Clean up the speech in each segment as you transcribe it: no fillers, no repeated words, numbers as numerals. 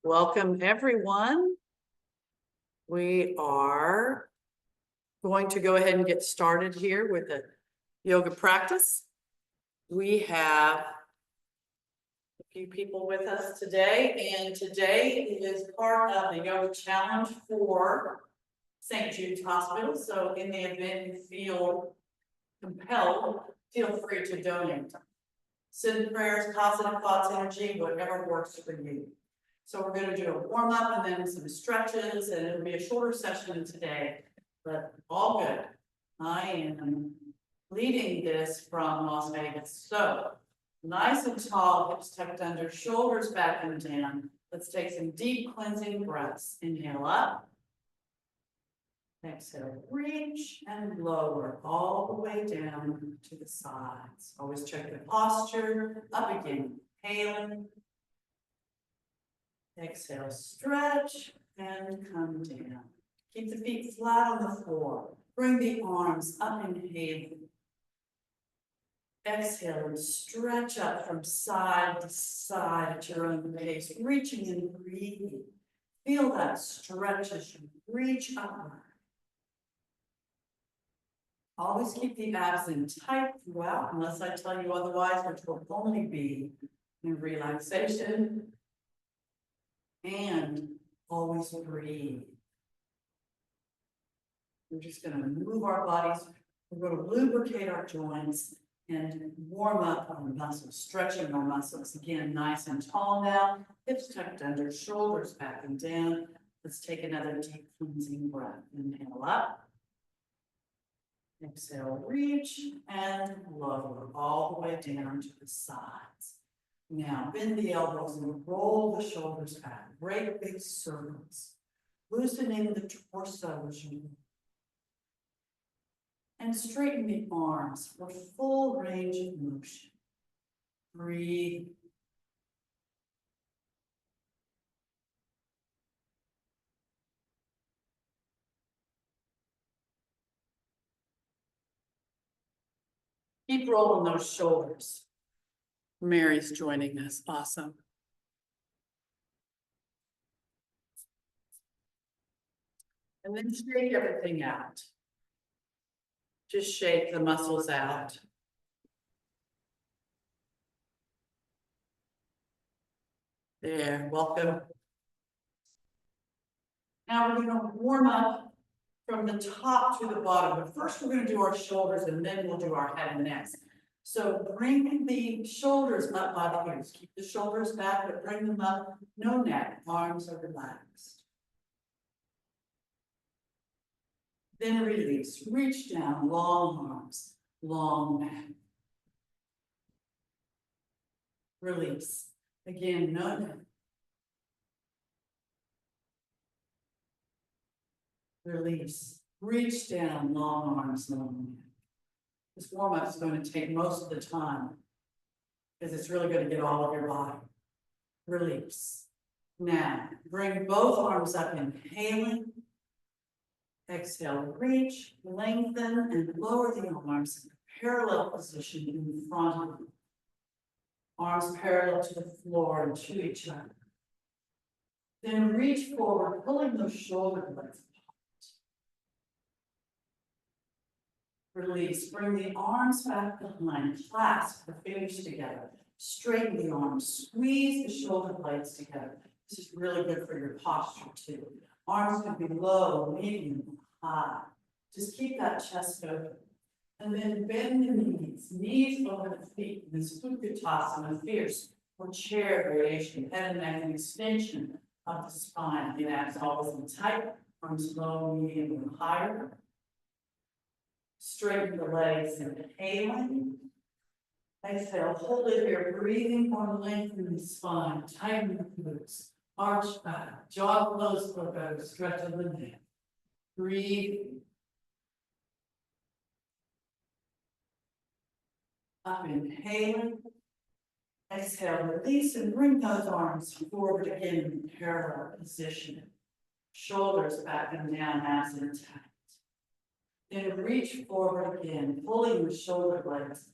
Welcome, everyone. We are going to go ahead and get started here with the yoga practice. We have a few people with us today, and today is part of the yoga challenge for St. Jude's Hospital. So in the event you feel compelled, feel free to donate. Send prayers, positive thoughts, energy, whatever works for you. So we're going to do a warm up and then some stretches, and it'll be a shorter session today, but all good. I am leading this from Las Vegas. So nice and tall, hips tucked under, shoulders back and down. Let's take some deep cleansing breaths. Inhale up. Exhale, reach and lower all the way down to the sides. Always check the posture. Up again, inhaling. Exhale, stretch and come down. Keep the feet flat on the floor. Bring the arms up, inhaling. Exhale and stretch up from side to side at your own pace, reaching and breathing. Feel that stretch as you reach upward. Always keep the abs in tight throughout, unless I tell you otherwise, which will only be in relaxation. And always breathe. We're just going to move our bodies. We're going to lubricate our joints and warm up our muscles, stretching our muscles. Again, nice and tall now. Hips tucked under, shoulders back and down. Let's take another deep cleansing breath. Inhale up. Exhale, reach and lower all the way down to the sides. Now, bend the elbows and roll the shoulders back. Great big circles. Loosening the torso as you move. And straighten the arms for full range of motion. Breathe. Keep rolling those shoulders. Mary's joining us. Awesome. And then shake everything out. Just shake the muscles out. There, welcome. Now we're going to warm up from the top to the bottom. But first we're going to do our shoulders and then we'll do our head and neck. So bring the shoulders up by the ears. Keep the shoulders back, but bring them up. No neck. Arms are relaxed. Then release. Reach down. Long arms. Long neck. Release. Again, no neck. Release. Reach down. Long arms. Long neck. This warm-up is going to take most of the time because it's really going to get all of your body. Release. Now, bring both arms up, inhaling. Exhale, reach, lengthen, and lower the arms in a parallel position in front of you. Arms parallel to the floor and to each other. Then reach forward, pulling those shoulder blades. Release. Bring the arms back behind. Clasp the fingers together. Straighten the arms. Squeeze the shoulder blades together. This is really good for your posture too. Arms can be low, medium, high. Just keep that chest open. And then bend the knees. Knees over the feet. This Utkatasana, fierce or chair variation. Head and neck and extension of the spine. The abs always in tight. Arms low, medium, and higher. Straighten the legs, inhaling. Exhale, hold it here, breathing or lengthen the spine, tighten the glutes, arch back, jaw closed for better, stretch of the neck. Breathe. Up, inhaling. Exhale, release and bring those arms forward again in parallel position. Shoulders back and down, abs in tight. Then reach forward again, pulling the shoulder blades.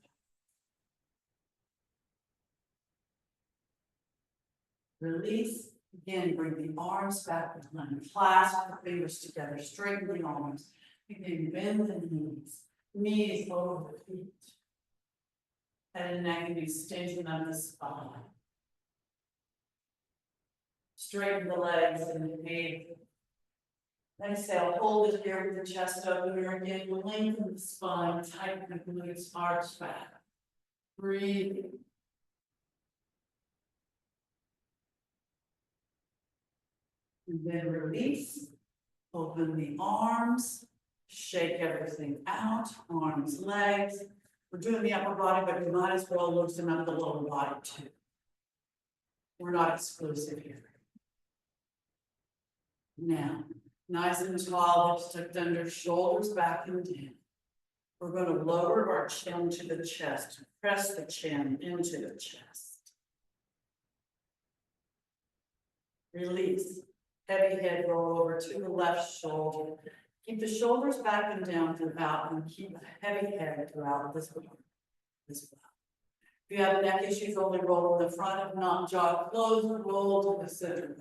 Release Again, bring the arms back behind, clasp the fingers together, straighten the arms. Again, bend the knees over the feet. Head and neck and extension of the spine. Straighten the legs and inhale. Exhale, hold it here with the chest open, or again, lengthen the spine, tighten the glutes, arch back. Breathe. And then release. Open the arms. Shake everything out. Arms, legs. We're doing the upper body, but you might as well loosen up the lower body too. We're not exclusive here. Now, nice and tall, hips tucked under, shoulders back and down. We're going to lower our chin to the chest. Press the chin into the chest. Release. Heavy head roll over to the left shoulder. Keep the shoulders back and down throughout, and keep a heavy head throughout this one. If you have neck issues, only roll in the front. If not, jaw close and roll to the center.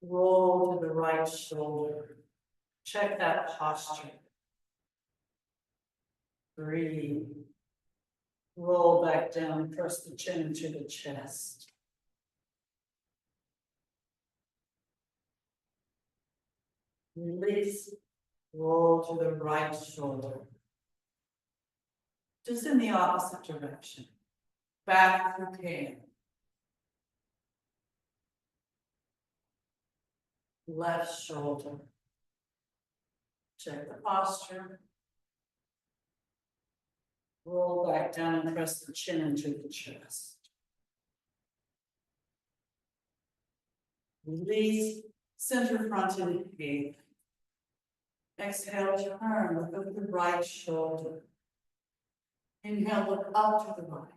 Roll to the right shoulder. Check that posture. Breathe. Roll back down, press the chin into the chest. Release. Roll to the right shoulder. Just in the opposite direction. Back if you can. Left shoulder. Check the posture. Roll back down and press the chin into the chest. Release, center front inhale. Exhale, turn, look up the right shoulder. Inhale, look up to the right.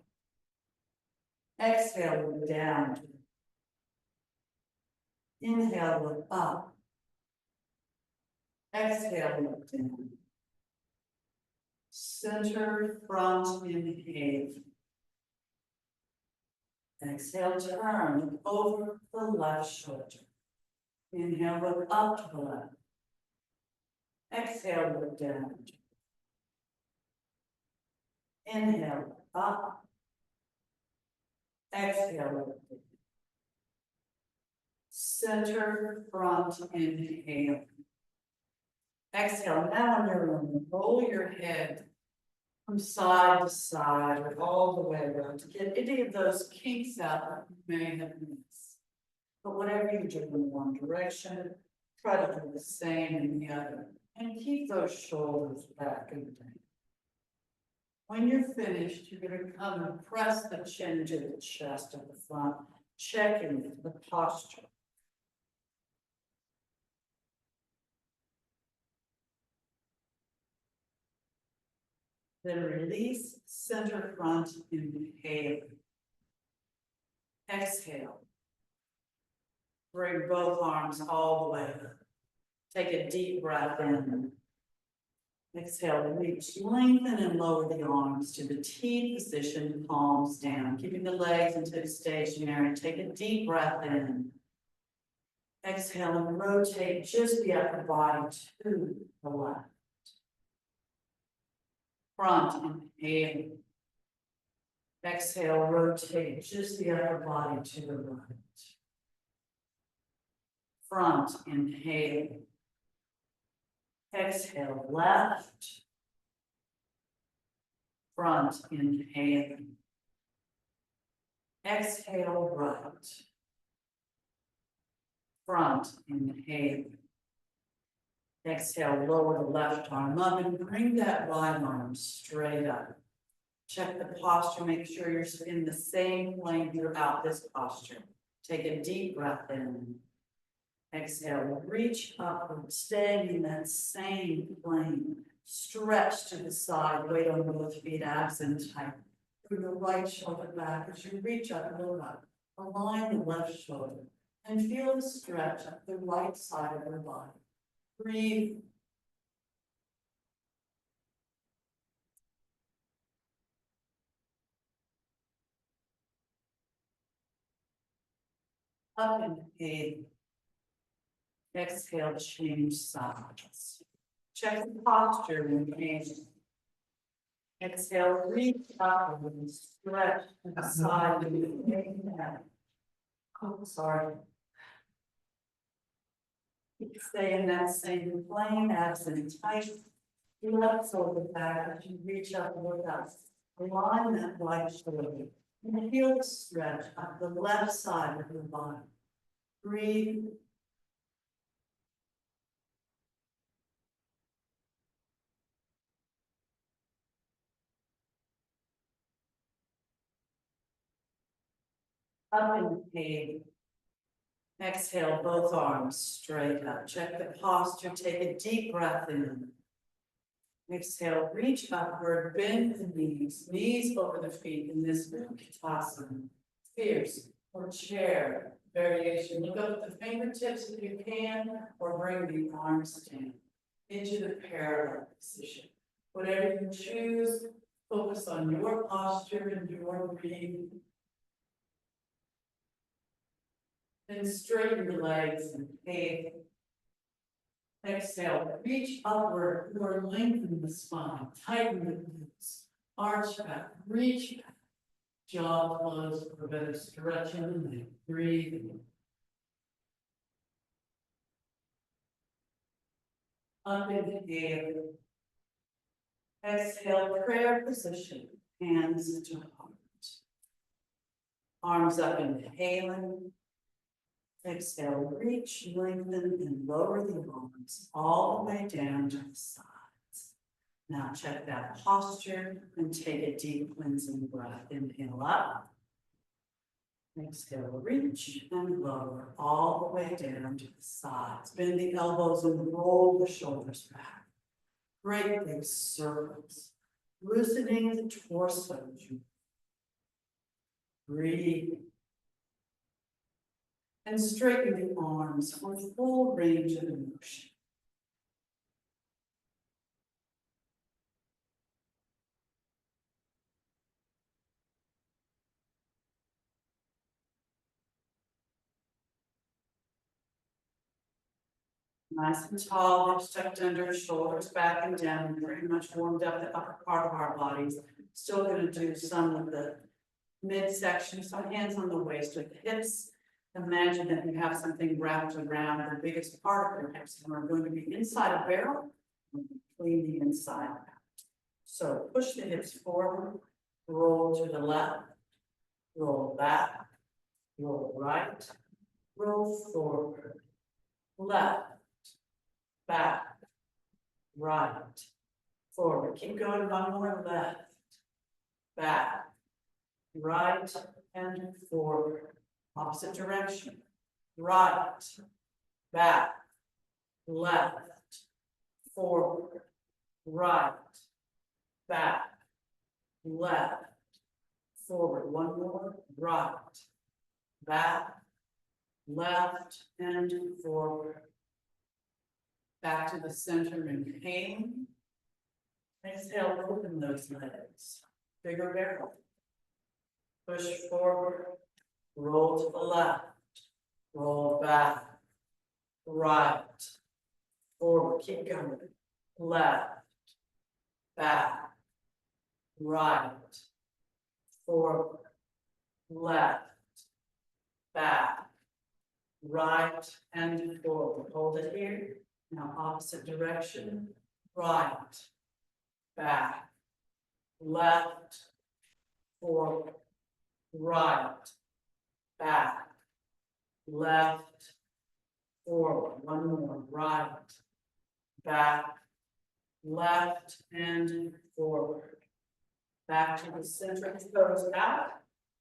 Exhale, look down. Inhale, look up. Exhale, look down. Center, front, inhale. Exhale, turn, look over the left shoulder. Inhale, look up to the left. Exhale, look down. Inhale, up. Exhale, look down. Center, front, inhale. Exhale, now on your own, roll your head from side to side or all the way around to get any of those kinks out that you may have missed. But whatever you do in one direction, try to do the same in the other. And keep those shoulders back and down. When you're finished, you're going to come and press the chin to the chest at the front, checking the posture. Then release, center front, inhale. Exhale. Bring both arms all the way up. Take a deep breath in. Exhale, reach, lengthen and lower the arms to the T position, palms down. Keeping the legs into stationary. Take a deep breath in. Exhale and rotate just the upper body to the left. Front, inhale. Exhale, rotate just the upper body to the right. Front, inhale. Exhale, left. Front, inhale. Exhale, right. Front, inhale. Exhale, lower the left arm up and bring that right arm straight up. Check the posture, make sure you're in the same plane throughout this posture. Take a deep breath in. Exhale, reach upward, staying in that same plane. Stretch to the side, weight on both feet, abs and tight. Bring the right shoulder back as you reach up, look up. Align the left shoulder and feel the stretch up the right side of your body. Breathe. Up and inhale. Exhale, change sides. Check the posture when inhale. Exhale, reach up and stretch to the side of the head. Oh, sorry. Stay in that same plane, absent tight. Left shoulder back as you reach up and look up. Align that right shoulder. And feel the stretch up the left side of your body. Breathe. Up and inhale. Exhale, both arms straight up. Check the posture. Take a deep breath in. Exhale, reach upward, bend the knees, knees over the feet in this Rowland-Kitley. Fierce or chair variation. Look up at the fingertips if you can, or bring the arms down into the parallel position. Whatever you choose, focus on your posture and your breathing. Then straighten the legs and inhale. Exhale, reach upward or lengthen the spine, tighten the glutes, arch back, reach back, jaw closed for better stretching and breathing. Up inhale. Exhale, prayer position, hands to heart. Arms up, inhaling. Exhale, reach, lengthen, and lower the arms all the way down to the sides. Now check that posture and take a deep cleansing breath. Inhale up. Exhale, reach and lower all the way down to the sides. Bend the elbows and roll the shoulders back. Great big circles. Loosening the torso. Breathe. And straighten the arms for full range of motion. Nice and tall, hips tucked under, shoulders back and down, pretty much warmed up the upper part of our bodies. Still going to do some of the midsection, so hands on the waist with the hips. Imagine that you have something wrapped around the biggest part of your hips, and we're going to be inside a barrel, clean the inside out. So push the hips forward, roll to the left, roll back, roll right, roll forward, left, back, right, forward. Keep going, one more, left, back, right, and forward. Opposite direction, right, back, left, forward, right, back, left, forward. One more, right, back, left, and forward. Back to the center, inhaling. Exhale, open those legs. Bigger barrel. Push forward. Roll to the left, roll back, right, forward, keep going, left, back, right, forward, left, back, right, and forward. Hold it here. Now opposite direction, right, back, left, forward, right, back, left, forward. One more, right, back, left, and forward. Back to the center, toes out,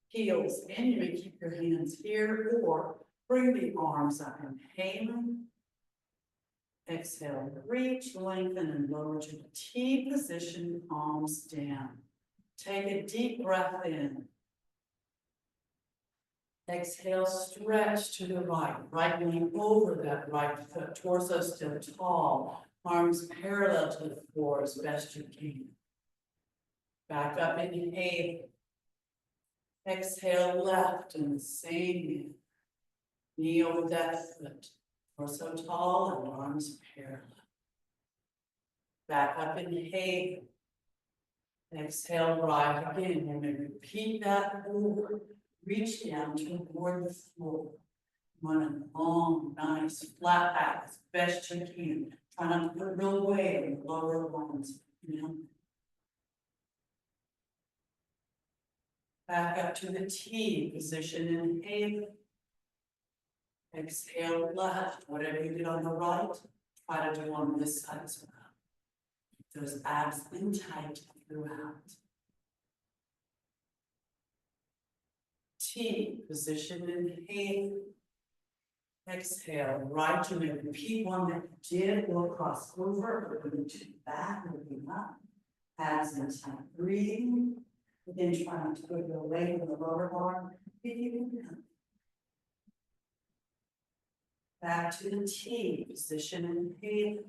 heels in. You may keep your hands here or bring the arms up. Inhaling. Exhale, reach, lengthen, and lower to the T position, palms down. Take a deep breath in. Exhale, stretch to the right, right knee over that right foot, torso still tall, arms parallel to the floor as best you can. Back up, inhale. Exhale, left in the same Knee over that foot. Torso tall and arms parallel. Back up, inhale. Exhale, right again. And then repeat that over. Reach down toward the floor. Want a long, nice, flat back as best you can. Try not to put real weight in the lower arms. Back up to the T position. Inhale. Exhale, left. Whatever you did on the right, try to do on this side as well. Keep those abs in tight throughout. T position. Inhale. Exhale, right to me. Repeat one that you did. We'll cross over, moving to the back, moving up. Abs in tight. Breathing. Again, try not to put your weight in the lower arm. If you can. Back to the T position. Inhale.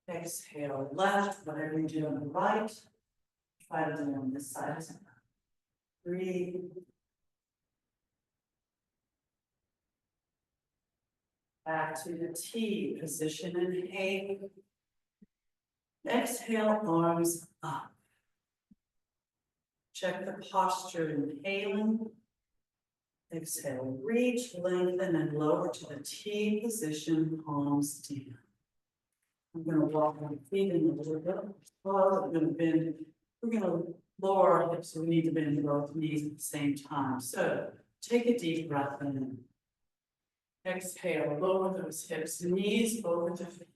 Exhale, left. Whatever you do on the right, try to do on this side as well. Breathe. Back to the T position. Inhale. Exhale, arms up. Check the posture. Inhaling. Exhale, reach, lengthen, and lower to the T position, palms down. I'm going to walk my feet in a little bit. Well, I'm going to bend. We're going to lower our hips, so we need to bend both knees at the same time. So take a deep breath in. Exhale, lower those hips, knees over the feet.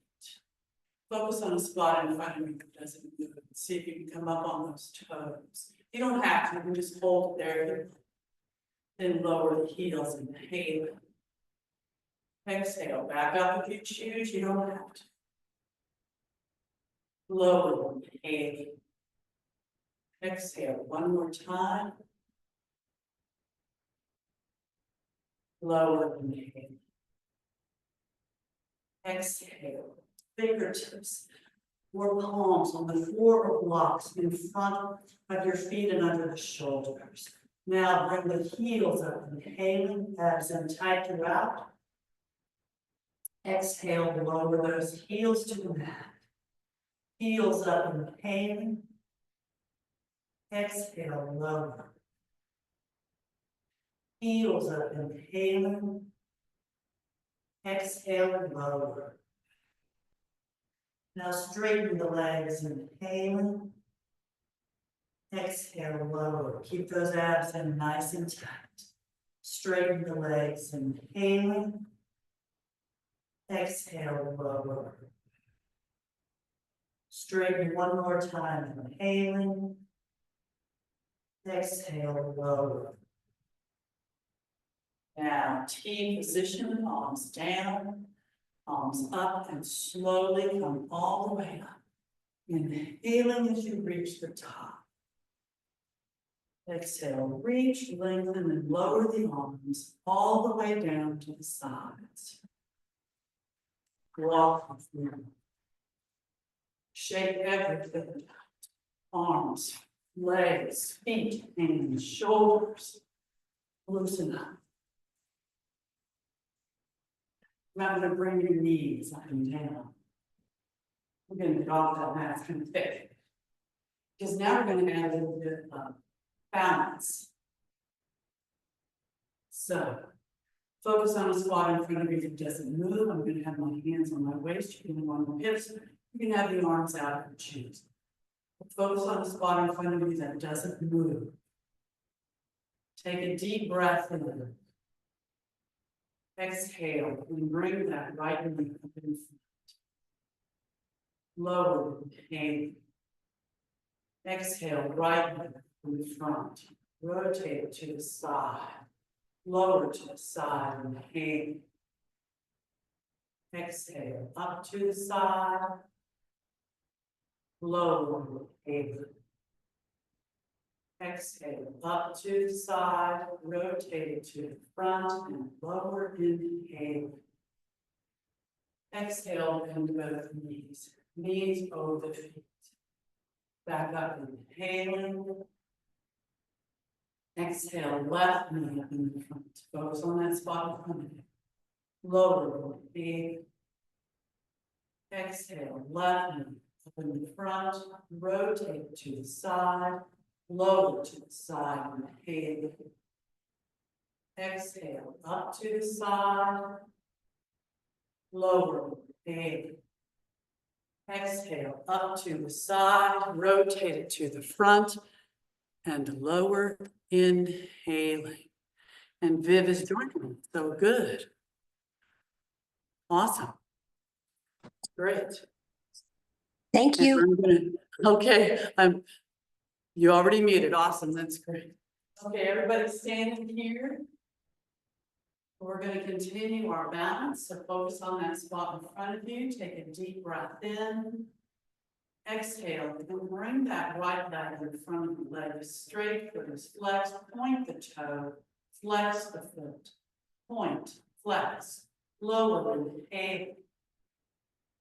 Focus on a spot in front of you that doesn't move. See if you can come up on those toes. You don't have to, you can just hold it there. Then lower the heels, inhale. Exhale, back up if you choose, you don't have to. Lower, inhale. Exhale, one more time. Lower, inhale. Exhale, fingertips or palms on the floor or blocks in front of your feet and under the shoulders. Now bring the heels up, inhaling, abs in tight throughout. Exhale, lower those heels to the mat. Heels up, inhaling. Exhale, lower. Heels up, inhaling. Exhale, lower. Now straighten the legs, inhaling. Exhale, lower. Keep those abs in nice and tight. Straighten the legs, inhaling. Exhale, lower. Straighten one more time, inhaling. Exhale, lower. Now, T position, palms down, palms up, and slowly come all the way up. Inhaling as you reach the top. Exhale, reach, lengthen, and lower the arms all the way down to the sides. Walk through. Shake everything. Arms, legs, feet, hands, shoulders. Loosen up. Remember to bring your knees up and down. We're going to drop that mat from thick. Because now we're going to add a little bit of balance. So, focus on a spot in front of you that doesn't move. I'm going to have my hands on my waist. You can have my hips. You can have the arms out if you choose. Focus on a spot in front of you that doesn't move. Take a deep breath in. Exhale and bring that right knee up in front. Lower, inhale. Exhale, right knee from the front. Rotate it to the side. Lower to the side, inhale. Exhale, up to the side. Lower, inhale. Exhale, up to the side, rotate it to the front, and lower, inhale. Exhale, bend both knees. Knees over the feet. Back up, inhaling. Exhale, left knee up in the front. Focus on that spot in front of you. Lower knee. Exhale, left knee up in the front. Rotate to the side. Lower to the side. Inhale. Exhale, up to the side. Lower. Inhale. Exhale, up to the side. Rotate it to the front. And lower, inhaling. And Viv is joining me, so good. Awesome. Great. Thank And you. I'm gonna, okay, you already muted, awesome, that's great. Okay, everybody standing here. We're gonna continue our balance, so focus on that spot in front of you, take a deep breath in. Exhale, and bring that right leg in front of the leg straight, foot is flexed, point the toe, flex the foot, point, flex, lower, inhale.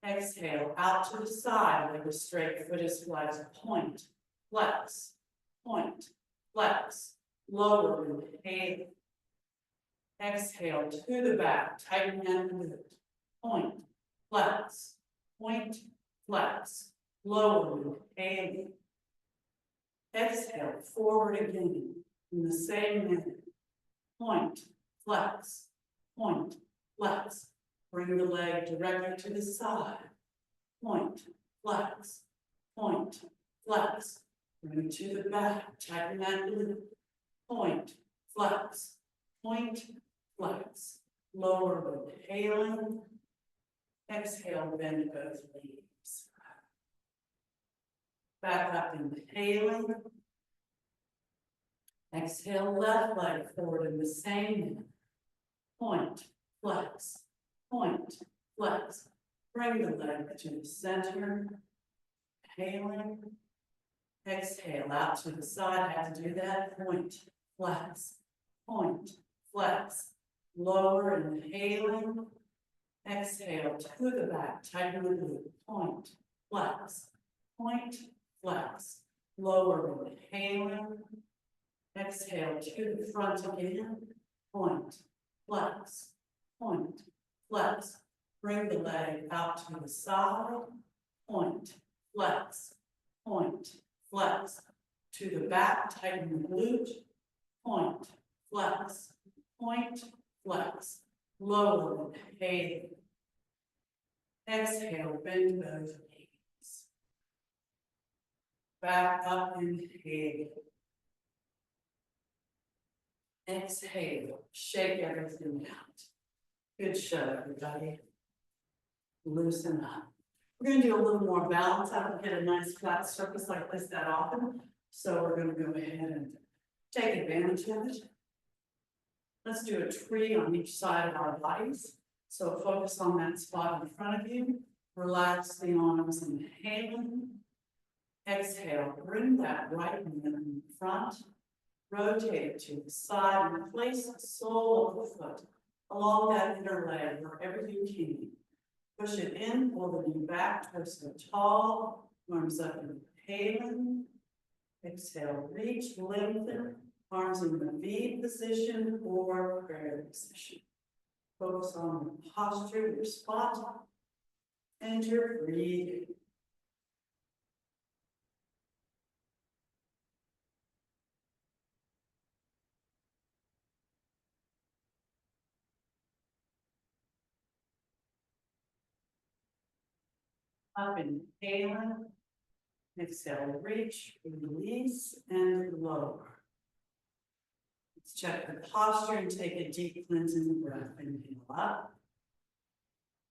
Exhale, out to the side, leg is straight, foot is flexed, point, flex, lower, inhale. Exhale to the back, tighten and lift, point, flex, lower, inhale. Exhale, forward again, in the same manner. Point, flex. Bring the leg directly to the side. Point, flex. Bring it to the back, tighten and lift. Point, flex. Lower, inhaling. Exhale, bend both knees. Back up, inhaling. Exhale, left leg forward in the same manner. Point, flex. Bring the leg to the center. Inhaling. Exhale, out to the side. I have to do that. Point, flex. Lower, inhaling. Exhale to the back. Tighten the glute. Point, flex. Lower, inhaling. Exhale to the front again. Point, flex. Bring the leg out to the side. Point, flex. To the back, tighten the glute. Point, flex. Lower, inhale. Exhale, bend both knees. Back up, inhale. Exhale, shake everything out. Good show, everybody. Loosen up. We're going to do a little more balance. I don't get a nice flat surface like this that often, so we're going to go ahead and take advantage of it. Let's do a tree on each side of our bodies. So focus on that spot in front of you. Relax the arms, inhaling. Exhale, bring that right knee in front. Rotate it to the side and place the sole of the foot along that inner leg wherever you can. Push it in, pull the knee back, torso tall, arms up, inhaling. Exhale, reach, lengthen, arms in the V position or prayer position. Focus on the posture, your spot, and your breathing. Up, inhaling. Exhale, reach, release, and lower. Let's check the posture and take a deep cleansing breath. Inhale up.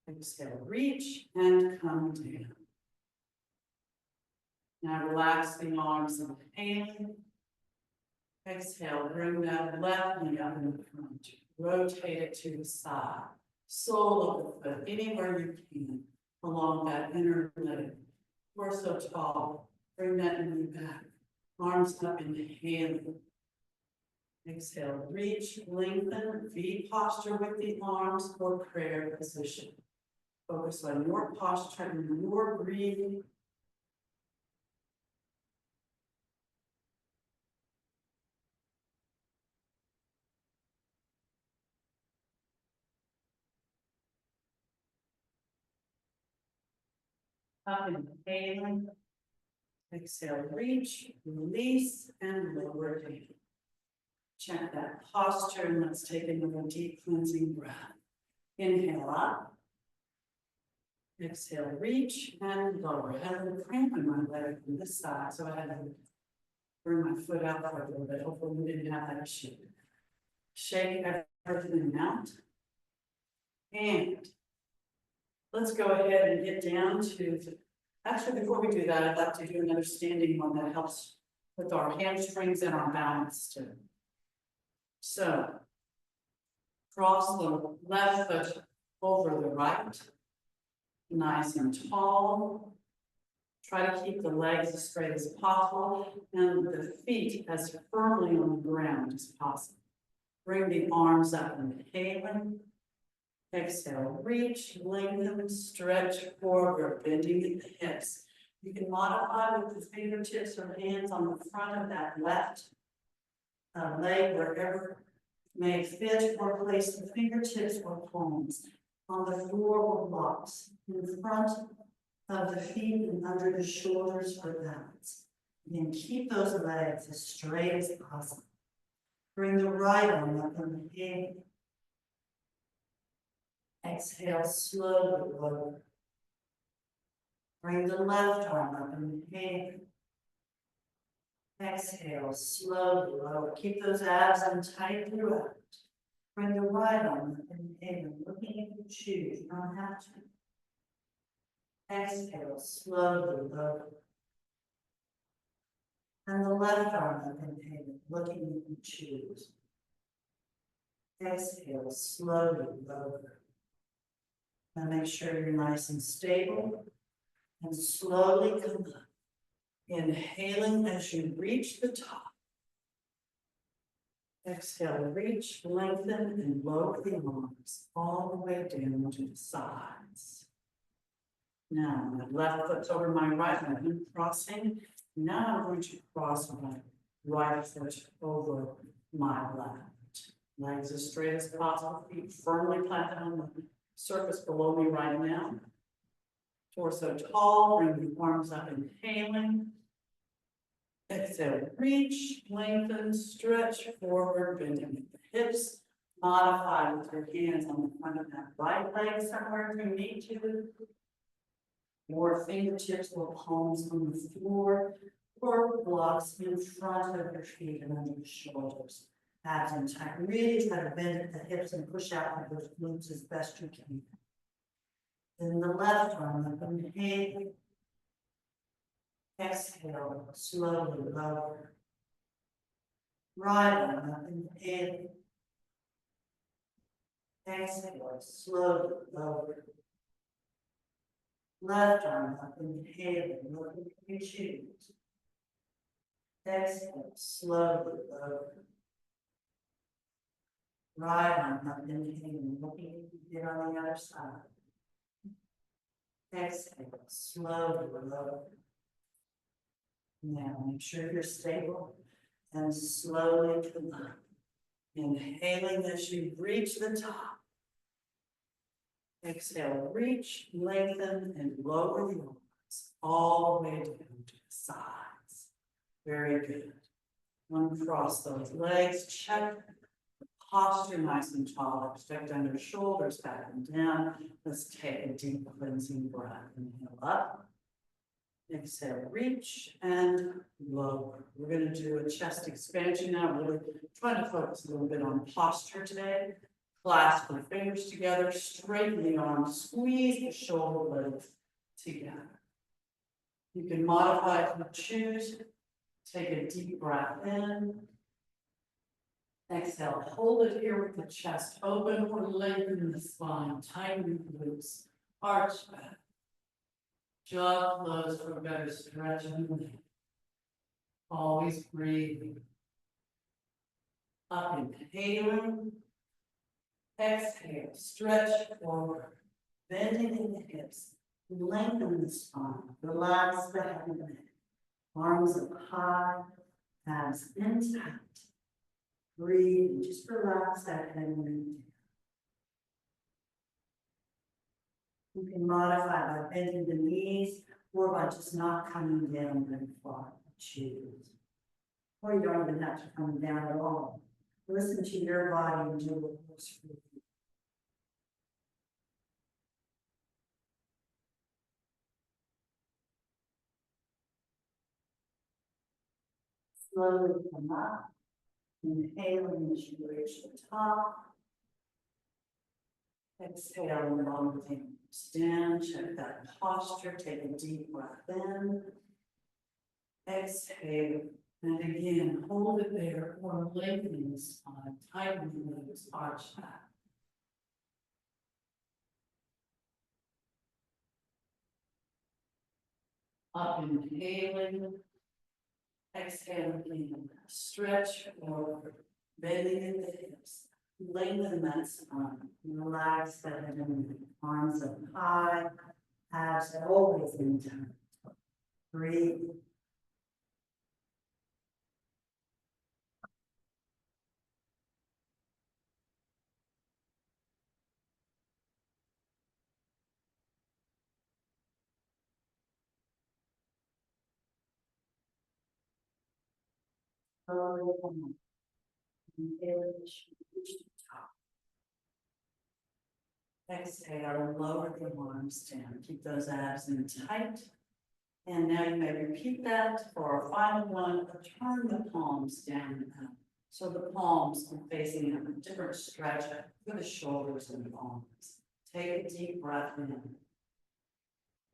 Exhale, reach, and come down. Now relax the arms, inhaling. Exhale, bring that left knee up in front. Rotate it to the side. Sole of the foot, anywhere you can, along that inner leg. Torso tall. Bring that knee back. Arms up, inhaling. Exhale, reach, lengthen, V posture with the arms or prayer position. Focus on your posture and your breathing. Up inhaling. Exhale, reach, release, and lower down. Check that posture, and let's take another deep cleansing breath. Inhale up. Exhale, reach, and lower. I had a cramp in my leg from this side, so I had to bring my foot out for a little bit. Hopefully we didn't have that issue. Shake everything out. And let's go ahead and get down to, actually before we do that, I'd like to do another standing one that helps with our hamstrings and our balance too. So, cross the left foot over the right, nice and tall. Try to keep the legs as straight as possible and the feet as firmly on the ground as possible. Bring the arms up, inhaling. Exhale, reach, lengthen, stretch forward, bending at the hips. You can modify with the fingertips or hands on the front of that left leg, wherever may fit, or place the fingertips or palms on the floor or blocks in front of the feet and under the shoulders for balance. And keep those legs as straight as possible. Bring the right arm up and inhale. Exhale, slowly lower. Bring the left arm up and inhale. Exhale, slowly lower. Keep those abs in tight throughout. Bring the right arm up and inhale. Looking if you choose, you don't have to. Exhale, slowly lower. And the left arm up and inhale. Looking if you choose. Exhale, slowly lower. Now make sure you're nice and stable, and slowly come up. Inhaling as you reach the top. Exhale, reach, lengthen, and lower the arms all the way down to the sides. Now, my left foot's over my right, I'm crossing. Now I'm going to cross my right foot over my left. Legs as straight as possible, feet firmly planted on the surface below me right now. Torso tall, bring the arms up, inhaling. Exhale, reach, lengthen, stretch forward, bending at the hips. Modify with your hands on the front of that right leg somewhere if you need to. Or fingertips or palms on the floor, or blocks in front of your feet and under your shoulders. Abs in tight. Really try to bend at the hips and push out those glutes as best you can. Then the left arm up, inhale. Exhale, slowly lower. Right arm up, inhale. Exhale, slowly lower. Left arm up, inhale, looking if you choose. Exhale, slowly lower. Right arm up, inhale, looking if you get on the other side. Exhale, slowly lower. Now make sure you're stable and slowly come up. Inhaling as you reach the top. Exhale, reach, lengthen, and lower the arms all the way down to the sides. Very good. Uncross those legs, check the posture nice and tall. Extend under shoulders back and down. Let's take a deep cleansing breath. Inhale up. Exhale, reach and lower. We're going to do a chest expansion now. Really trying to focus a little bit on posture today. Clasp the fingers together, straighten the arms, squeeze the shoulder blades together. You can modify if you choose. Take a deep breath in. Exhale, hold it here with the chest open or lengthen the spine, tighten the glutes, arch back. Jaw closed for better stretching. Always breathing. Up, inhaling. Exhale, stretch forward, bending in the hips, lengthen the spine, relax the head and neck. Arms up high, abs in tight. Breathe and just relax that head and neck. You can modify by bending the knees or by just not coming down very far, choose. Or you don't even have to come down at all. Listen to your body and do what works for you. Slowly come up, inhaling as you reach the top. Exhale, lower the arms down, check that posture, take a deep breath in. Exhale, and again, hold it there or lengthening the spine, tightening the legs, arch back. Up, inhaling. Exhale again, stretch forward, bending in the hips, lengthen that spine, relax the head and neck, arms up high, abs always in time. Breathe. Slowly come up. Inhale, reach the top. Exhale, and lower the arms down. Keep those abs in tight. And now you may repeat that for our final one. Turn the palms down and up. So the palms are facing a different stretch for the shoulders and the arms. Take a deep breath in.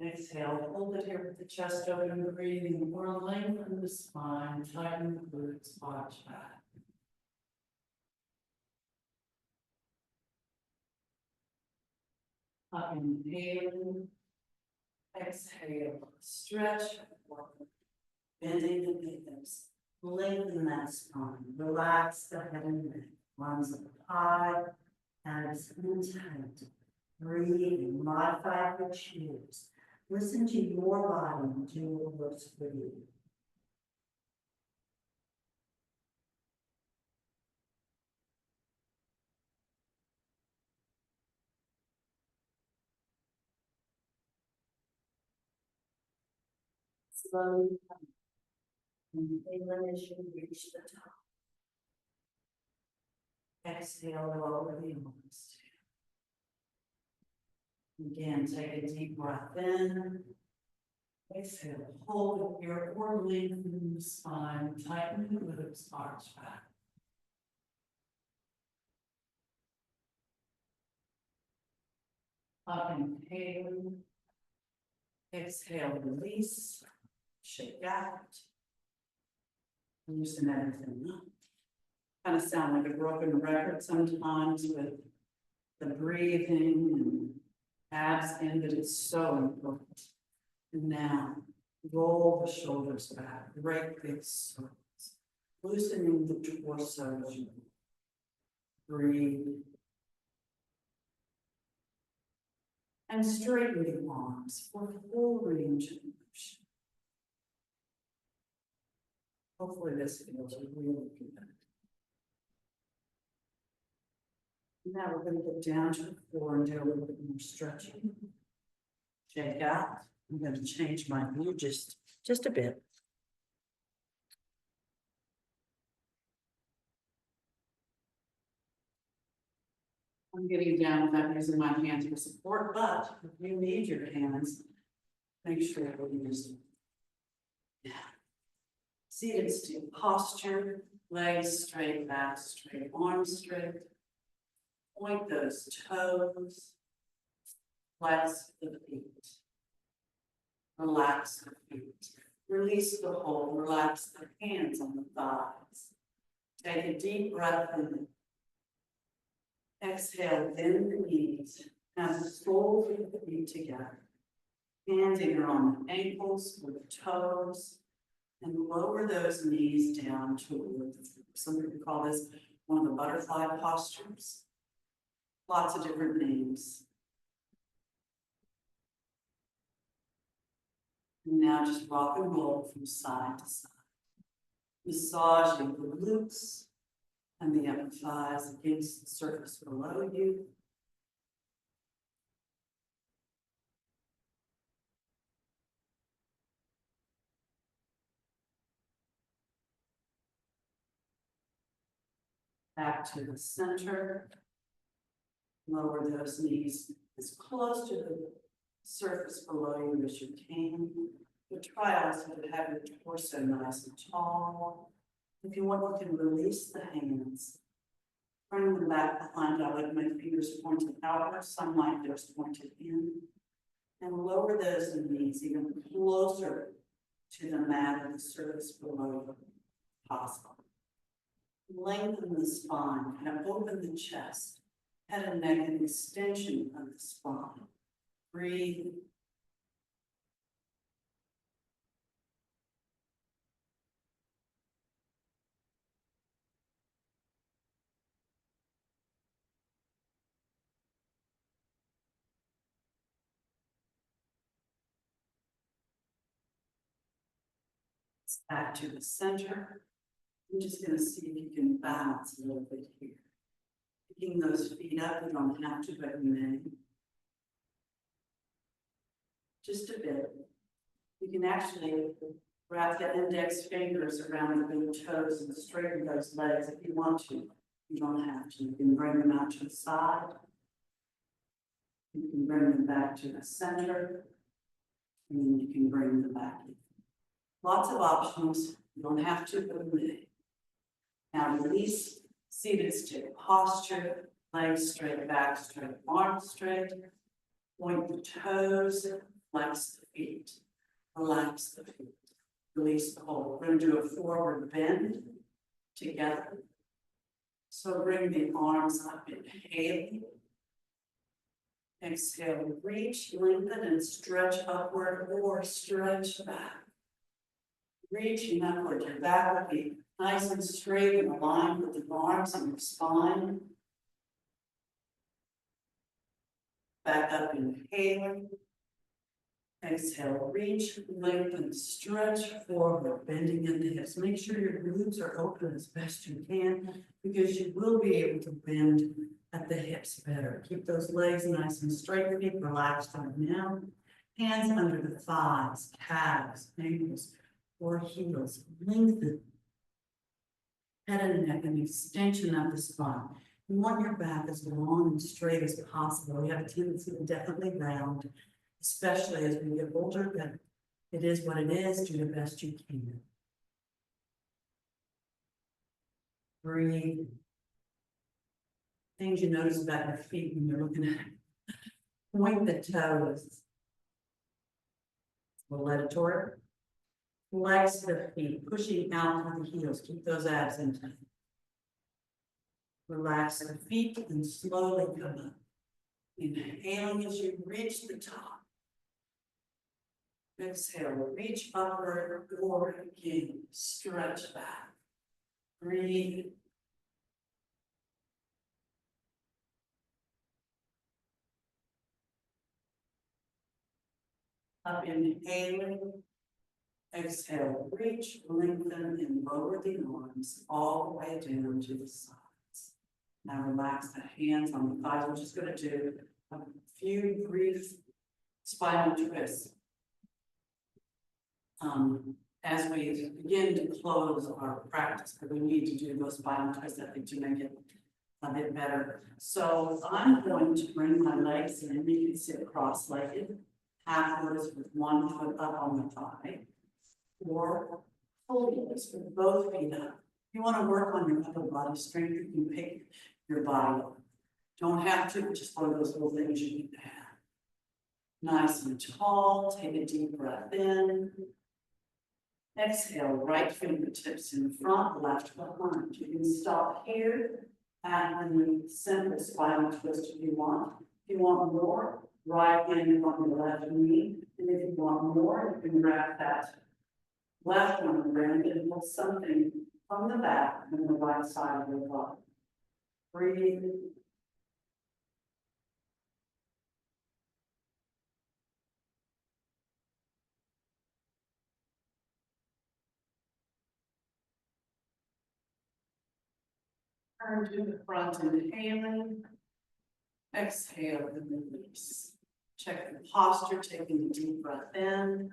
Exhale, hold it here with the chest open, breathing, or lengthen the spine, tighten the glutes, arch back. Up, inhaling. Exhale, stretch forward, bending the hips, lengthen that spine, relax the head and neck, arms up high, abs in tight. Breathe and modify your choose. Listen to your body and do what works for you. Slowly come. Inhale as you reach the top. Exhale, lower the arms. Again, take a deep breath in. Exhale, hold it here or lengthen the spine, tighten the glutes, arch back. Up, inhaling. Exhale, release. Shake out. Loosen everything up. Kind of sound like a broken record sometimes with the breathing and abs in, but it's so important. And now, roll the shoulders back, break big circles, loosening the torso as you breathe. And straighten the arms for full range of motion. Hopefully this feels really good. Now we're going to get down to the floor and do a little bit more stretching. Shake out. I'm going to change my view just a bit. I'm getting down without using my hands for support, but if you need your hands, make sure you use them. Yeah. Seated still posture, legs straight, back straight, arms straight. Point those toes. Flex the feet. Relax the feet. Release the hold. Relax the hands on the thighs. Take a deep breath in. Exhale, bend the knees. Now slowly put the feet together. Hands either on the ankles or the toes. And lower those knees down toward the floor. Some people call this one of the butterfly postures. Lots of different names. And now just rock and roll from side to side. Massaging the glutes and the upper thighs against the surface below you. Back to the center. Lower those knees as close to the surface below you as you can. But try also to have your torso nice and tall. If you want, you can release the hands. Bring them back behind. I like my fingers pointed outward, some like those pointed in. And lower those knees even closer to the mat or the surface below you, possible. Lengthen the spine, kind of open the chest, head and neck, and extension of the spine. Breathe. Back to the center. I'm just going to see if you can balance a little bit here. Picking those feet up, you don't have to, but you may. Just a bit. You can actually wrap the index fingers around the big toes and straighten those legs if you want to. You don't have to. You can bring them out to the side. You can bring them back to the center. And then you can bring them back in. Lots of options. You don't have to, but you may. Now release, seated stick posture, legs straight, back straight, arms straight. Point the toes, flex the feet, relax the feet. Release the hold. We're going to do a forward bend together. So bring the arms up, inhale. Exhale, reach, lengthen, and stretch upward or stretch back. Reaching upward, your back will be nice and straight and aligned with the arms and your spine. Back up, inhaling. Exhale, reach, lengthen, stretch forward, bending in the hips. Make sure your glutes are open as best you can because you will be able to bend at the hips better. Keep those legs nice and straight, feet relaxed on now. Hands under the thighs, calves, ankles, or heels. Lengthen. Head and neck, an extension of the spine. You want your back as long and straight as possible. We have a tendency to definitely round, especially as we get older, but it is what it is. Do the best you can. Breathe. Things you notice about your feet when you're looking at it. Point the toes. Loretta. Flex the feet, pushing out through the heels. Keep those abs intact. Relax the feet and slowly come up. Inhaling as you reach the top. Exhale, reach upward or again, stretch back. Breathe. Up, inhaling. Exhale, reach, lengthen, and lower the arms all the way down to the sides. Now relax the hands on the thighs. We're just going to do a few brief spinal twists. As we begin to close our practice, but we need to do those spinal twists, I think, to make it a bit better. So I'm going to bring my legs in. You can sit cross-legged, halfwards with one foot up on the thigh. Or hold this with both feet up. If you want to work on your upper body strength, you can pick your body up. Don't have to, but just one of those little things you need to have. Nice and tall, take a deep breath in. Exhale, right fingertips in front, left behind. You can stop here at the simple spinal twist if you want. If you want more, right hand on the left knee. And if you want more, you can grab that left on the ground and pull something from the back and the right side of your body. Breathe. Turn to the front, inhaling. Exhale and release. Check the posture, taking a deep breath in.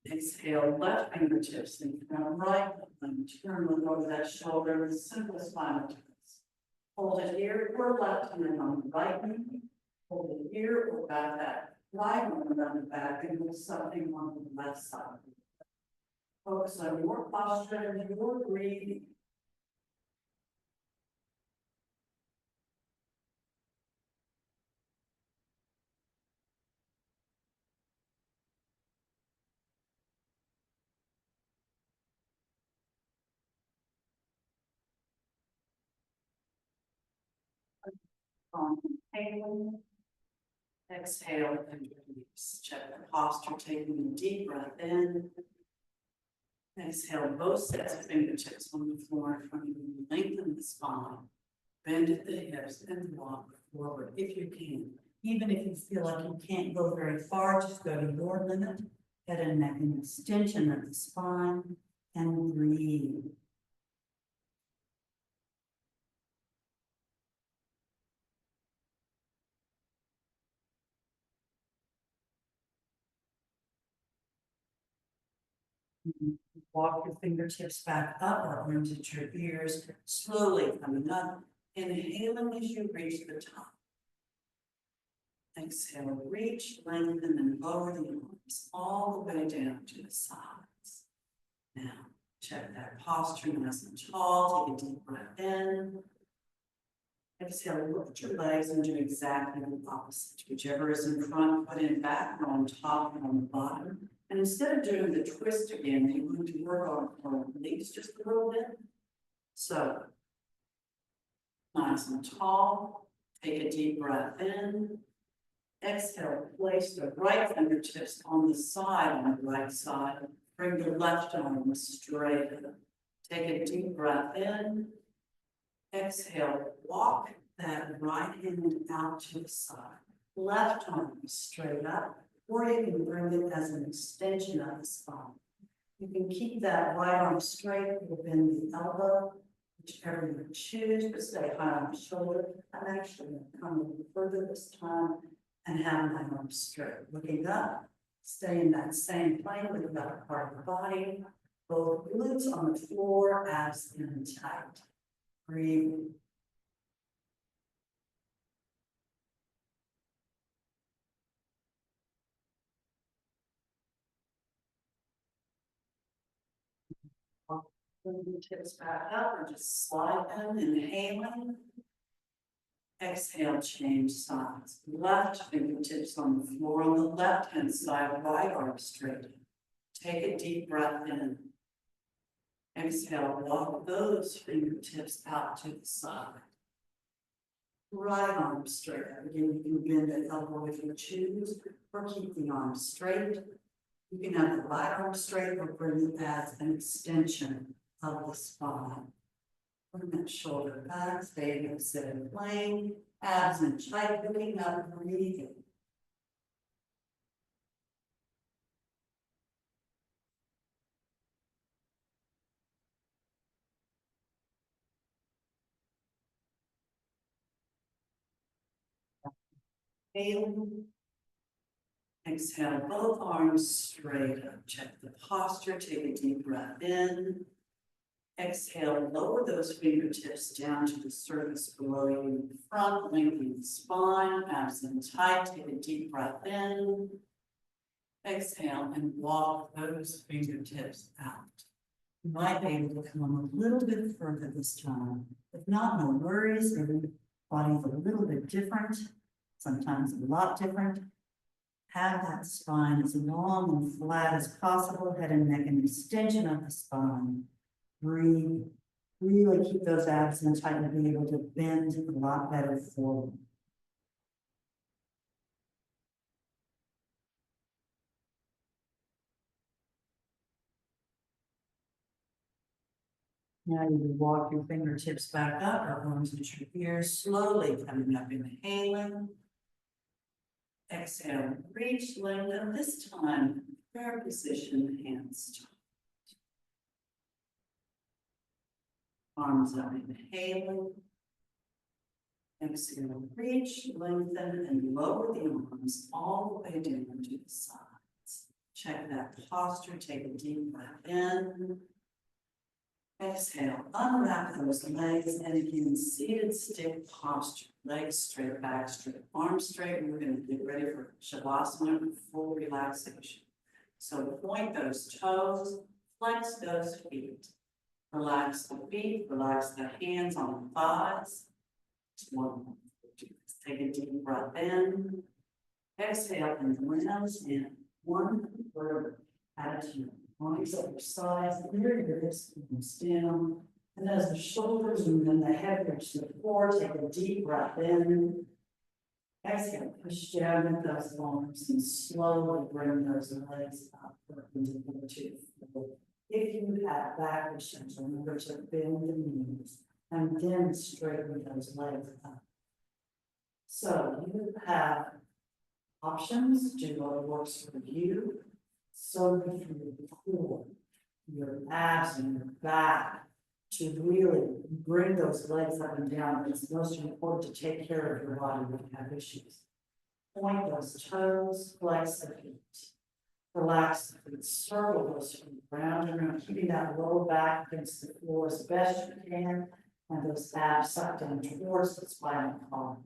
Exhale, left fingertips in front of right, and turn them over that shoulder with simple spinal twist. Hold it here or left hand on the right knee. Hold it here or back that right arm around the back and do something on the left side. Focus on your posture and your breathing. Inhaling. Exhale and release. Check the posture, taking a deep breath in. Exhale, both sets of fingertips on the floor in front of you. Lengthen the spine. Bend at the hips and walk forward if you can. Even if you feel like you can't go very far, just go to your limit. Head and neck and extension of the spine and breathe. Walk your fingertips back up or arms at your ears, slowly coming up. Inhaling as you reach the top. Exhale, reach, lengthen, and lower the arms all the way down to the sides. Now, check that posture nice and tall. Take a deep breath in. Exhale, lift your legs and do exactly the opposite. Whichever is in front, put in back or on top and on the bottom. And instead of doing the twist again, you want to work on your legs just a little bit. So, nice and tall. Take a deep breath in. Exhale, place the right fingertips on the side on the right side. Bring the left arm straight up. Take a deep breath in. Exhale, walk that right hand out to the side. Left arm straight up, or you can bring it as an extension of the spine. You can keep that right arm straight or bend the elbow, whichever you choose, but stay high on the shoulder. I'm actually going to come a little further this time and have my arm straight. Looking up, stay in that same plane with the upper part of the body. Both glutes on the floor, abs in tight. Breathe. Fingertips back up or just slide them, inhaling. Exhale, change sides. Left fingertips on the floor on the left hand side, right arm straight. Take a deep breath in. Exhale, walk those fingertips out to the side. Right arm straight. Again, you can bend the elbow if you choose, or keep the arm straight. You can have the right arm straight or bring it as an extension of the spine. Bring that shoulder back, stay in the sitting plane, abs in tight, looking up, breathing. Inhale. Exhale, both arms straight up. Check the posture, take a deep breath in. Exhale, lower those fingertips down to the surface below you in the front, lengthen the spine, abs in tight, take a deep breath in. Exhale and walk those fingertips out. You might be able to come a little bit further this time. If not, no worries, everybody's a little bit different, sometimes a lot different. Have that spine as long and flat as possible, head and neck an extension of the spine. Breathe, really keep those abs in tight and be able to bend a lot better forward. Now you will walk your fingertips back up, or arms at your ears, slowly coming up, inhaling. Exhale, reach, lengthen, this time, prayer position, hands top. Arms up, inhaling. Exhale, reach, lengthen, and lower the arms all the way down to the sides. Check that posture, take a deep breath in. Exhale, unwrap those legs, and again, seated stick posture, legs straight, back straight, arms straight, and we're gonna get ready for Shavasana, full relaxation. So point those toes, flex those feet. Relax the feet, relax the hands on the thighs. One, two, take a deep breath in. Exhale and rounds in one vertebra at a time. Arms at your sides, clear your hips, comes down. And as the shoulders and then the head reach the floor, take a deep breath in. Exhale, push down with those arms and slowly bring those legs up perpendicular to the floor. If you have back issues, remember to bend the knees and then straighten those legs up. So you have options, do what works for you. So good for your core, your abs and your back to really bring those legs up and down. It's most important to take care of your body when you have issues. Point those toes, flex the feet. Relax the feet, circle those feet round and round, keeping that lower back against the floor as best you can, and those abs sucked down towards the spinal column.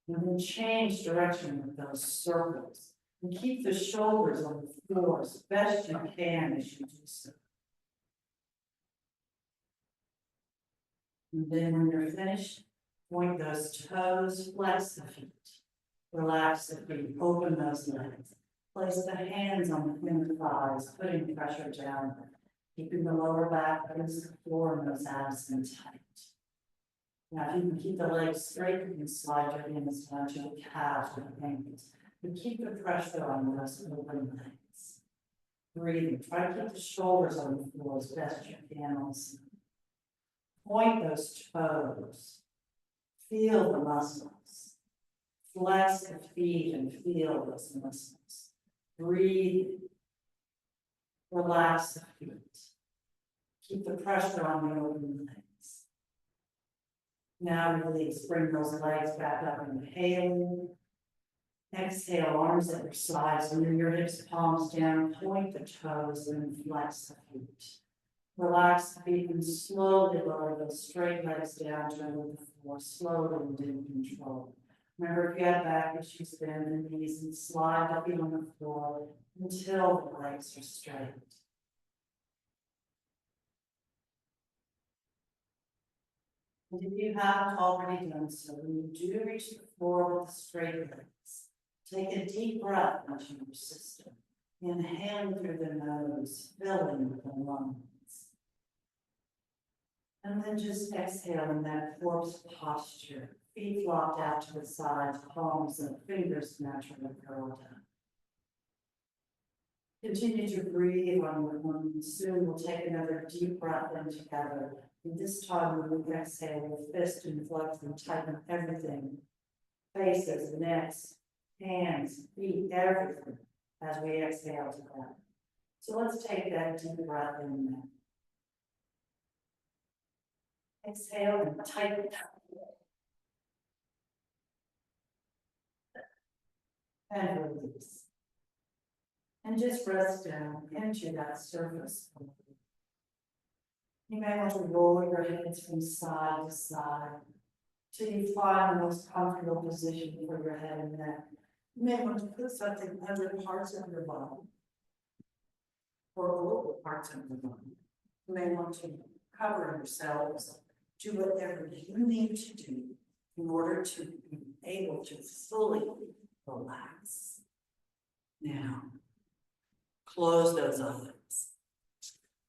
And then change direction with those circles. And keep the shoulders on the floor as best you can as you do so. And then when you're finished, point those toes, flex the feet. Relax the feet, open those legs. Place the hands on the thin thighs, putting pressure down, keeping the lower back against the floor and those abs in tight. Now, if you can keep the legs straight, you can slide your hands down to the calves or the ankles. But keep the pressure on those open legs. Breathing. Try to keep the shoulders on the floor as best you can also. Point those toes. Feel the muscles. Flex the feet and feel those muscles. Breathe. Relax the feet. Keep the pressure on the open legs. Now release. Bring those legs back up, inhaling. Exhale, arms at your sides, move your hips, palms down, point the toes, and flex the feet. Relax the feet and slowly lower those straight legs down to the floor, slowly and in control. Remember, if you have back issues, bend the knees and slide the feet on the floor until the legs are straight. And if you haven't already done so, when you do reach the floor with the straight legs, take a deep breath into your system. Inhaling through the nose, filling the lungs. And then just exhale in that corpse posture. Feet flopped out to the sides, palms and fingers naturally curled up. Continue to breathe on your own. Soon we'll take another deep breath in together. And this time we will exhale with fist and flex and tighten everything. Faces, necks, hands, feet, everything as we exhale together. So let's take that deep breath in now. Exhale and tighten. And release. And just rest down into that surface. You may want to roll your hands from side to side till you find the most comfortable position for your head and neck. You may want to put something under parts of your body or over parts of your body. You may want to cover yourselves. Do whatever you need to do in order to be able to fully relax. Now, close those eyes.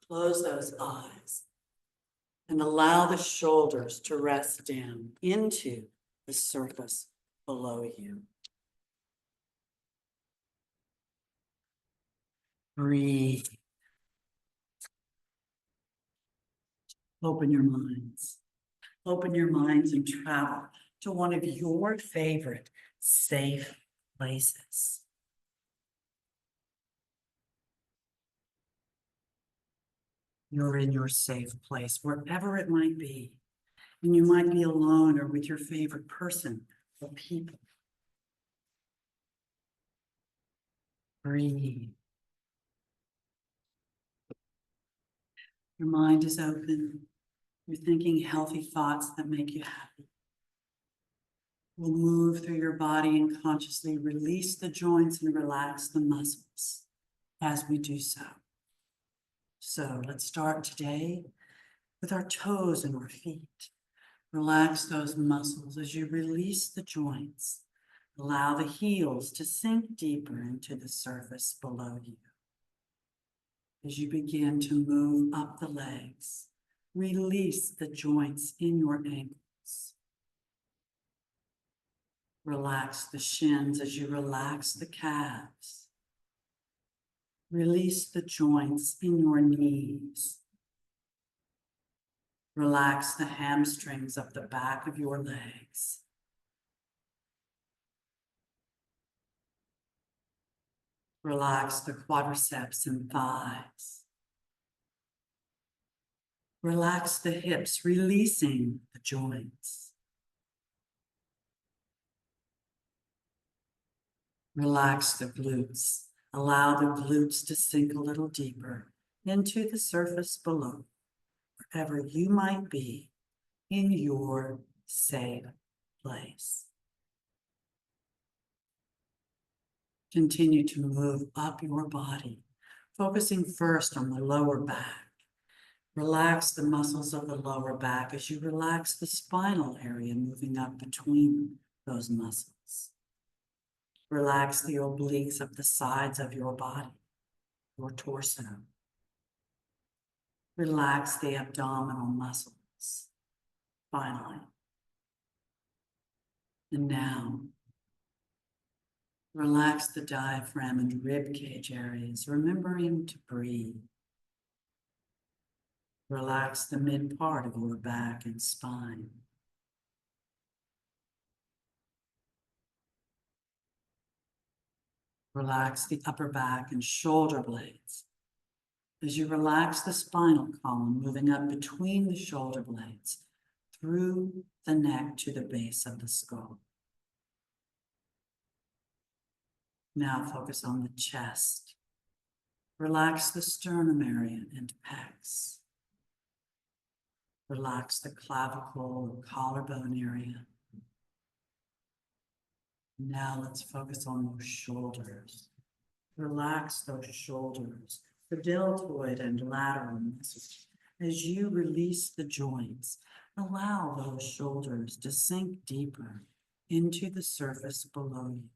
Close those eyes. And allow the shoulders to rest down into the surface below you. Breathe. Open your minds. Open your minds and travel to one of your favorite safe places. You're in your safe place, wherever it might be. And you might be alone or with your favorite person or people. Breathe. Your mind is open. You're thinking healthy thoughts that make you happy. We'll move through your body and consciously release the joints and relax the muscles as we do so. So let's start today with our toes and our feet. Relax those muscles as you release the joints. Allow the heels to sink deeper into the surface below you. As you begin to move up the legs, release the joints in your ankles. Relax the shins as you relax the calves. Release the joints in your knees. Relax the hamstrings up the back of your legs. Relax the quadriceps and thighs. Relax the hips, releasing the joints. Relax the glutes. Allow the glutes to sink a little deeper into the surface below, wherever you might be in your safe place. Continue to move up your body, focusing first on the lower back. Relax the muscles of the lower back as you relax the spinal area, moving up between those muscles. Relax the obliques of the sides of your body, your torso. Relax the abdominal muscles, finally. And now, relax the diaphragm and rib cage areas, remembering to breathe. Relax the mid part of your back and spine. Relax the upper back and shoulder blades. As you relax the spinal column, moving up between the shoulder blades, through the neck to the base of the skull. Now focus on the chest. Relax the sternum area and pecs. Relax the clavicle or collarbone area. Now let's focus on those shoulders. Relax those shoulders, the deltoid and lateral muscles. As you release the joints, allow those shoulders to sink deeper into the surface below you.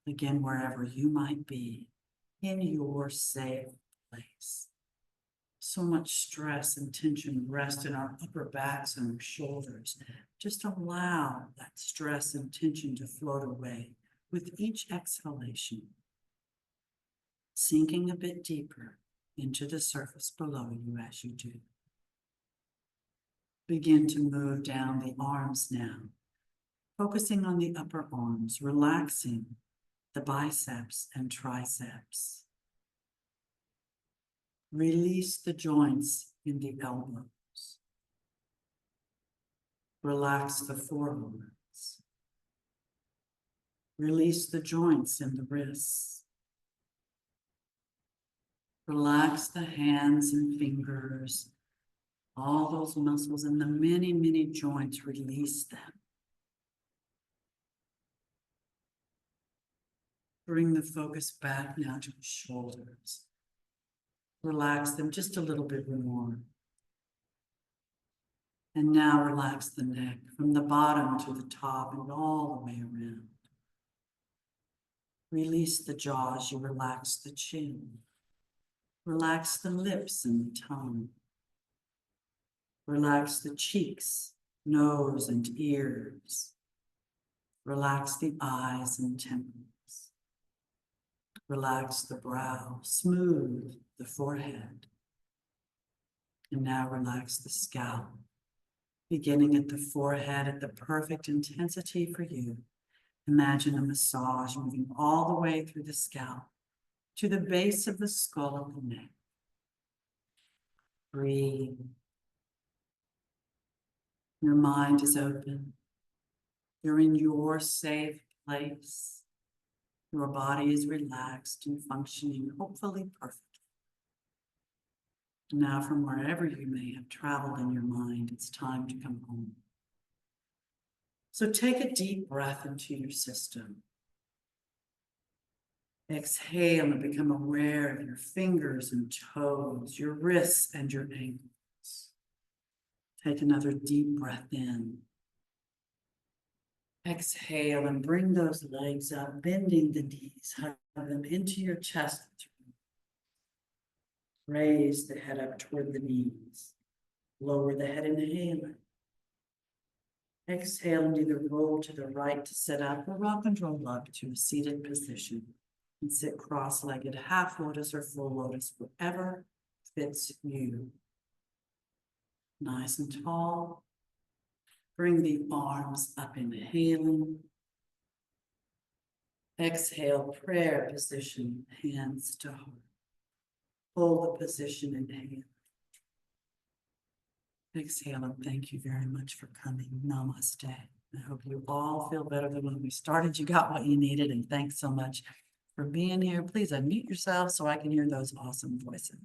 Again, wherever you might be in your safe place. So much stress and tension rest in our upper backs and our shoulders. Just allow that stress and tension to float away with each exhalation, sinking a bit deeper into the surface below you as you do. Begin to move down the arms now, focusing on the upper arms, relaxing the biceps and triceps. Release the joints in the elbows. Relax the forearms. Release the joints in the wrists. Relax the hands and fingers, all those muscles and the many, many joints, release them. Bring the focus back now to the shoulders. Relax them just a little bit more. And now relax the neck from the bottom to the top and all the way around. Release the jaws, you relax the chin. Relax the lips and the tongue. Relax the cheeks, nose and ears. Relax the eyes and temples. Relax the brow, smooth the forehead. And now relax the scalp, beginning at the forehead at the perfect intensity for you. Imagine a massage moving all the way through the scalp to the base of the skull of the neck. Breathe. Your mind is open. You're in your safe place. Your body is relaxed and functioning, hopefully perfectly. Now, from wherever you may have traveled in your mind, it's time to come home. So take a deep breath into your system. Exhale and become aware of your fingers and toes, your wrists and your ankles. Take another deep breath in. Exhale and bring those legs up, bending the knees, hug them into your chest. Raise the head up toward the knees. Lower the head, inhaling. Exhale and either roll to the right to sit up or rock and roll up to a seated position. And sit cross-legged, half lotus or full lotus, whatever fits you. Nice and tall. Bring the arms up, inhaling. Exhale, prayer position, hands to heart. Hold the position, inhale. Exhale, and thank you very much for coming. Namaste. I hope you all feel better than when we started. You got what you needed, and thanks so much for being here. Please unmute yourself so I can hear those awesome voices.